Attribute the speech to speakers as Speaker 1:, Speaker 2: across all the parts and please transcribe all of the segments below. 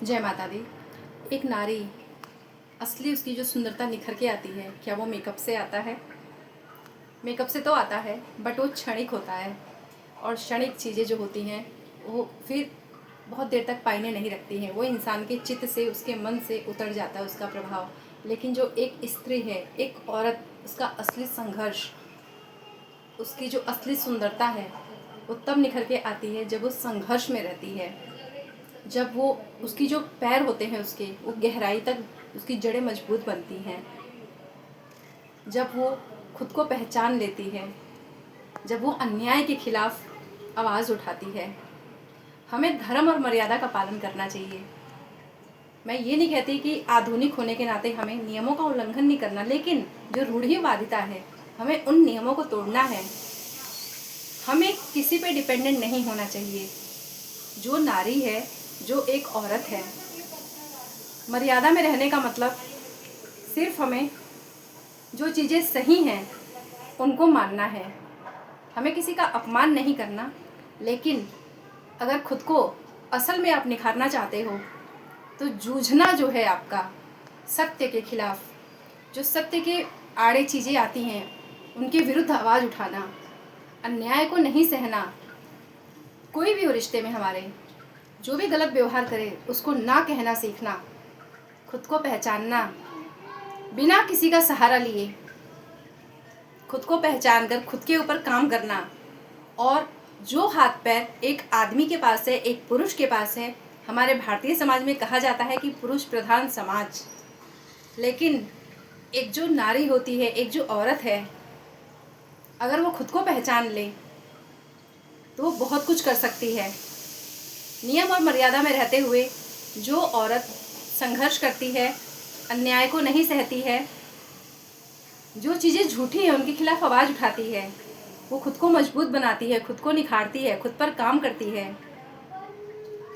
Speaker 1: जय माता दी। एक नारी असली उसकी जो सुंदरता निखर के आती है, क्या वो मेकअप से आता है? मेकअप से तो आता है, बट वो क्षणिक होता है। और क्षणिक चीज़ें जो होती हैं वो फिर बहुत देर तक पायने नहीं रखती हैं। वो इंसान के चित्त से, उसके मन से उतर जाता है उसका प्रभाव। लेकिन जो एक स्त्री है, एक औरत, उसका असली संघर्ष, उसकी जो असली सुंदरता है वो तब निखर के आती है जब वो संघर्ष में रहती है। जब वो, उसकी जो पैर होते हैं उसके, वो गहराई तक उसकी जड़ें मजबूत बनती हैं। जब वो खुद को पहचान लेती है, जब वो अन्याय के खिलाफ आवाज़ उठाती है। हमें धर्म और मर्यादा का पालन करना चाहिए। मैं ये नहीं कहती कि आधुनिक होने के नाते हमें नियमों का उल्लंघन नहीं करना, लेकिन जो रूढ़िवादिता है, हमें उन नियमों को तोड़ना है। हमें किसी पे डिपेंडेंट नहीं होना चाहिए। जो नारी है, जो एक औरत है, मर्यादा में रहने का मतलब सिर्फ हमें जो चीज़ें सही हैं उनको मानना है। हमें किसी का अपमान नहीं करना, लेकिन अगर खुद को असल में आप निखारना चाहते हो तो जूझना जो है आपका सत्य के खिलाफ, जो सत्य के आड़े चीज़ें आती हैं उनके विरुद्ध आवाज़ उठाना, अन्याय को नहीं सहना। कोई भी हो रिश्ते में हमारे, जो भी गलत व्यवहार करे उसको ना कहना सीखना, खुद को पहचानना, बिना किसी का सहारा लिए खुद को पहचान कर खुद के ऊपर काम करना। और जो हाथ पैर एक आदमी के पास है, एक पुरुष के पास है, हमारे भारतीय समाज में कहा जाता है कि पुरुष प्रधान समाज, लेकिन एक जो नारी होती है, एक जो औरत है, अगर वो खुद को पहचान ले तो वो बहुत कुछ कर सकती है। नियम और मर्यादा में रहते हुए जो औरत संघर्ष करती है, अन्याय को नहीं सहती है, जो चीज़ें झूठी हैं उनके खिलाफ आवाज़ उठाती है, वो खुद को मजबूत बनाती है, खुद को निखारती है, खुद पर काम करती है,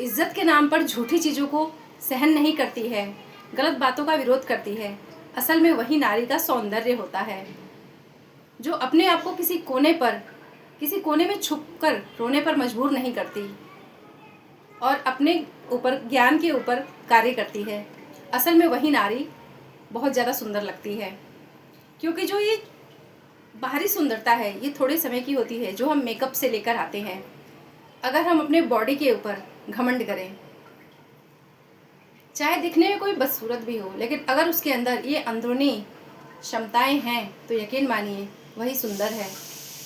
Speaker 1: इज्जत के नाम पर झूठी चीज़ों को सहन नहीं करती है, गलत बातों का विरोध करती है। असल में वही नारी का सौंदर्य होता है, जो अपने आप को किसी कोने में छुप कर रोने पर मजबूर नहीं करती और अपने ऊपर, ज्ञान के ऊपर कार्य करती है। असल में वही नारी बहुत ज़्यादा सुंदर लगती है, क्योंकि जो ये बाहरी सुंदरता है ये थोड़े समय की होती है, जो हम मेकअप से लेकर आते हैं। अगर हम अपने बॉडी के ऊपर घमंड करें, चाहे दिखने में कोई बदसूरत भी हो, लेकिन अगर उसके अंदर ये अंदरूनी क्षमताएं हैं तो यकीन मानिए वही सुंदर है,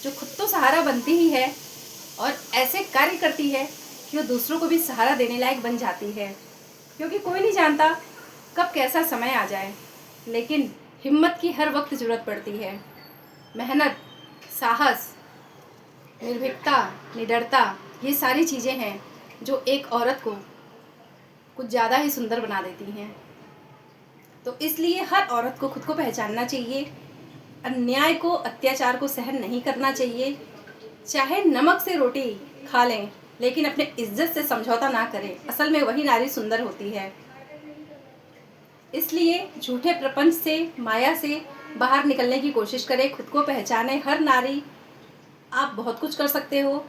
Speaker 1: जो खुद तो सहारा बनती ही है और ऐसे कार्य करती है कि वो दूसरों को भी सहारा देने लायक बन जाती है। क्योंकि कोई नहीं जानता कब कैसा समय आ जाए, लेकिन हिम्मत की हर वक्त ज़रूरत पड़ती है। मेहनत, साहस, निर्भीकता, निडरता, ये सारी चीज़ें हैं जो एक औरत को कुछ ज़्यादा ही सुंदर बना देती हैं। तो इसलिए हर औरत को खुद को पहचानना चाहिए, अन्याय को, अत्याचार को सहन नहीं करना चाहिए। चाहे नमक से रोटी खा लें, लेकिन अपने इज्जत से समझौता ना करें। असल में वही नारी सुंदर होती है। इसलिए झूठे प्रपंच से, माया से बाहर निकलने की कोशिश करें, खुद को पहचाने। हर नारी, आप बहुत कुछ कर सकते हो।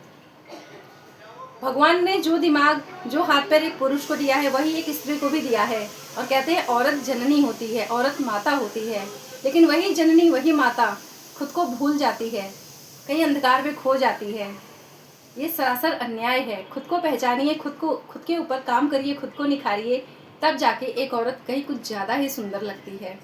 Speaker 1: भगवान ने जो दिमाग, जो हाथ पैर एक पुरुष को दिया है, वही एक स्त्री को भी दिया है। और कहते हैं औरत जननी होती है, औरत माता होती है, लेकिन वही जननी, वही माता खुद को भूल जाती है, कहीं अंधकार में खो जाती है। ये सरासर अन्याय है। खुद को पहचानिए, खुद के ऊपर काम करिए, खुद को निखारिए, तब जाके एक औरत कहीं कुछ ज़्यादा ही सुंदर लगती है।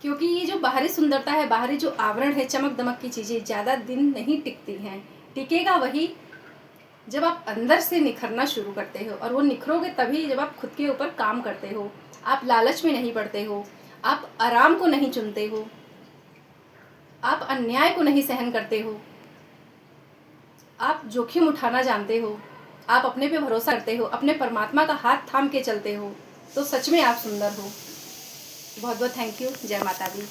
Speaker 1: क्योंकि ये जो बाहरी सुंदरता है, बाहरी जो आवरण है, चमक दमक की चीज़ें ज़्यादा दिन नहीं टिकती हैं। टिकेगा वही जब आप अंदर से निखरना शुरू करते हो, और वो निखरोगे तभी जब आप खुद के ऊपर काम करते हो। आप लालच में नहीं पड़ते हो, आप आराम को नहीं चुनते हो, आप अन्याय को नहीं सहन करते हो, आप जोखिम उठाना जानते हो, आप अपने पे भरोसा करते हो, अपने परमात्मा का हाथ थाम के चलते हो, तो सच में आप सुंदर हो। बहुत बहुत थैंक यू। जय माता दी।